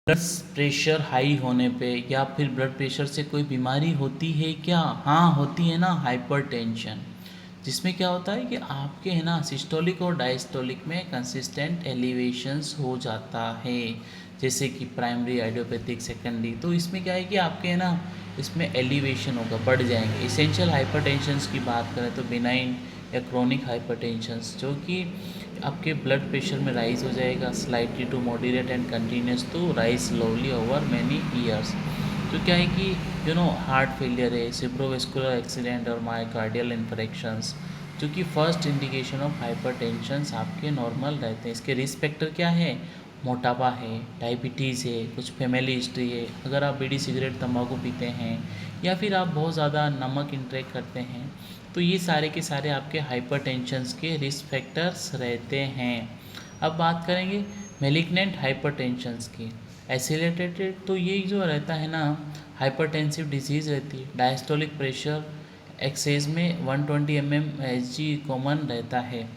Blood pressure high होने पे या फिर ब्लड प्रेशर से कोई बीमारी होती है क्या? हाँ, होती है ना, हाइपरटेंशन। जिसमें क्या होता है कि आपके है ना सिस्टोलिक और डायस्टोलिक में कंसिस्टेंट एलिवेशंस हो जाता है, जैसे कि प्राइमरी आइडियोपैथिक सेकेंडरी। तो इसमें क्या है कि आपके है ना इसमें एलिवेशन होगा, बढ़ जाएंगे। इसेंशियल हाइपरटेंशंस की बात करें तो बिनाइन या क्रोनिक हाइपरटेंशंस, जो कि आपके ब्लड प्रेशर में राइज हो जाएगा slightly to moderate and continues to rise slowly over many years. तो क्या है कि हार्ट फेलियर है, सेब्रोवेस्कुलर एक्सीडेंट और मायोकार्डियल इन्फेक्शंस, जो कि फर्स्ट इंडिकेशन ऑफ हाइपरटेंशन आपके नॉर्मल रहते हैं। इसके रिस्क फैक्टर क्या है? मोटापा है, डायबिटीज़ है, कुछ फैमिली हिस्ट्री है, अगर आप बीड़ी सिगरेट तंबाकू पीते हैं या फिर आप बहुत ज़्यादा नमक इंटेक करते हैं, तो ये सारे के सारे आपके हाइपरटेंशंस के रिस्क फैक्टर्स रहते हैं। अब बात करेंगे मेलिग्नेंट हाइपरटेंशंस की। एसिलेटेड तो ये जो रहता है ना, हाइपरटेंसिव डिजीज़ रहती है। डायस्टोलिक प्रेशर एक्सेस में 120 mmHg कॉमन रहता है।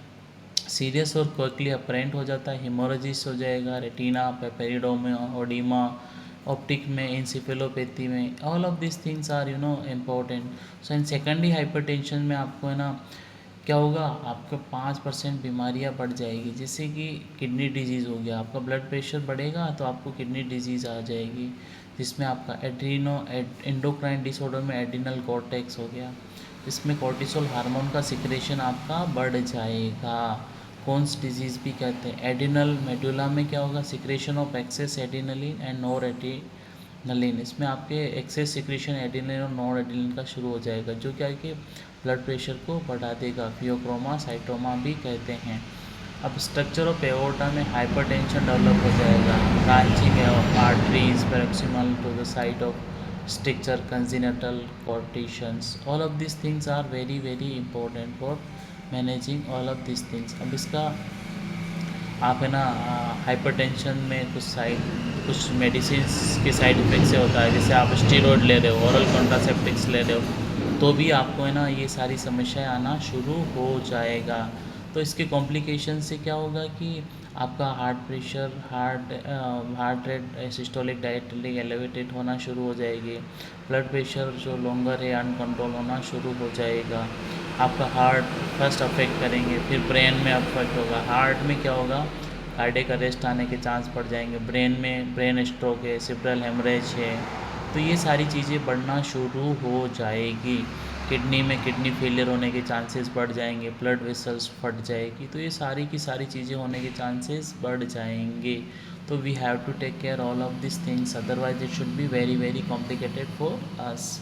सीरियस और क्विकली अपरेंट हो जाता है, हिमोरेजिस हो जाएगा, रेटिना, पेपेरिडोमा, ओडिमा, ऑप्टिक में, इंसिफेलोपैथी में। All of this things are important. So in secondary hypertension में आपको है ना क्या होगा, आपका 5% बीमारियां बढ़ जाएगी, जैसे कि किडनी डिजीज़ हो गया। आपका ब्लड प्रेशर बढ़ेगा तो आपको किडनी डिजीज़ आ जाएगी, जिसमें आपका एंडोक्राइन डिसऑर्डर में एड्रिनल कॉर्टेक्स हो गया, इसमें कॉर्टिसोल हार्मोन का सिक्रेशन आपका बढ़ जाएगा। कॉन्स डिजीज़ भी कहते हैं। एडिनल मेडुला में क्या होगा, secretion of excess adrenaline and nor adrenaline, इसमें आपके एक्सेस सिक्रेशन एडिनलिन और नॉर एडिनलिन का शुरू हो जाएगा, जो क्या है कि ब्लड प्रेशर को बढ़ा देगा। फियोक्रोमा साइटोमा भी कहते हैं। अब स्ट्रक्चर ऑफ एओर्टा में हाइपरटेंशन डेवलप हो जाएगा, branching arteries proximal to the site of structure, congenital coarctations. All of this things are very very important for managing all of this things. अब इसका आप है ना हाइपरटेंशन में कुछ मेडिसिन के साइड इफ़ेक्ट से होता है, जैसे आप स्टीरॉयड ले रहे हो, ओरल कॉन्ट्रासेप्टिक्स ले रहे हो, तो भी आपको है ना ये सारी समस्याएं आना शुरू हो जाएगा। तो इसके कॉम्प्लिकेशन से क्या होगा कि आपका heart pressure, heart rate, systolic diastolic elevated होना शुरू हो जाएगी। ब्लड प्रेशर जो लॉन्गर है अनकंट्रोल होना शुरू हो जाएगा। आपका हार्ट फर्स्ट अफेक्ट करेंगे, फिर ब्रेन में अफेक्ट होगा। हार्ट में क्या होगा, कार्डियक अरेस्ट आने के चांस बढ़ जाएंगे। ब्रेन में ब्रेन स्ट्रोक है, सेरेब्रल हेमरेज है, तो ये सारी चीज़ें बढ़ना शुरू हो जाएगी। किडनी में किडनी फेलियर होने के चांसेस बढ़ जाएंगे, ब्लड वेसल्स फट जाएगी, तो ये सारी की सारी चीज़ें होने के चांसेस बढ़ जाएंगे। तो we have to take care all of this things, otherwise it should be very very complicated for us.